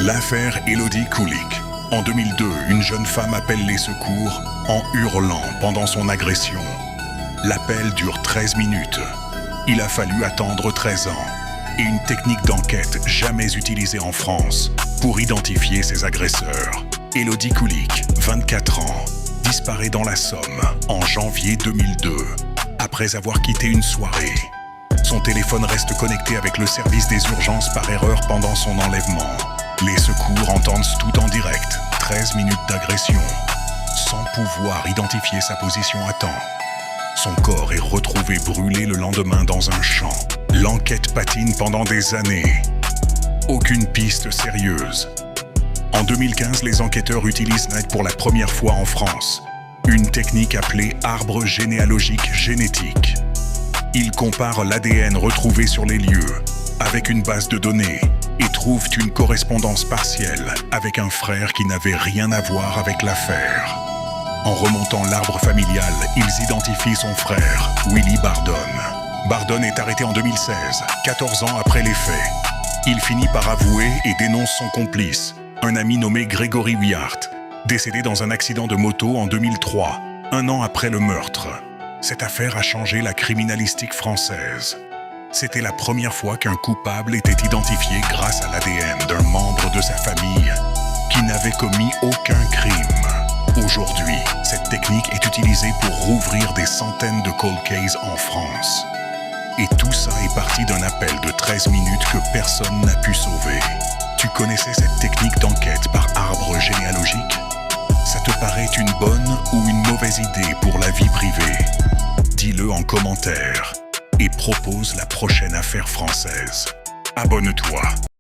L'affaire Élodie Kulik. En 2002, une jeune femme appelle les secours en hurlant pendant son agression. L'appel dure 13 minutes. Il a fallu attendre 13 ans et une technique d'enquête jamais utilisée en France pour identifier ses agresseurs. Élodie Kulik, 24 ans, disparaît dans la Somme en janvier 2002 après avoir quitté une soirée. Son téléphone reste connecté avec le service des urgences par erreur pendant son enlèvement. Les secours entendent tout en direct, 13 minutes d'agression, sans pouvoir identifier sa position à temps. Son corps est retrouvé brûlé le lendemain dans un champ. L'enquête patine pendant des années. Aucune piste sérieuse. En 2015, les enquêteurs utilisent pour la première fois en France une technique appelée arbre généalogique génétique. Ils comparent l'ADN retrouvé sur les lieux avec une base de données et trouvent une correspondance partielle avec un frère qui n'avait rien à voir avec l'affaire. En remontant l'arbre familial, ils identifient son frère, Willy Bardone. Bardone est arrêté en 2016, 14 ans après les faits. Il finit par avouer et dénonce son complice, un ami nommé Grégory Wiart, décédé dans un accident de moto en 2003, un an après le meurtre. Cette affaire a changé la criminalistique française. C'était la première fois qu'un coupable était identifié grâce à l'ADN d'un membre de sa famille qui n'avait commis aucun crime. Aujourd'hui, cette technique est utilisée pour rouvrir des centaines de cold cases en France. Et tout ça est parti d'un appel de 13 minutes que personne n'a pu sauver. Tu connaissais cette technique d'enquête par arbre généalogique? Ça te paraît une bonne ou une mauvaise idée pour la vie privée? Dis-le en commentaire et propose la prochaine affaire française. Abonne-toi.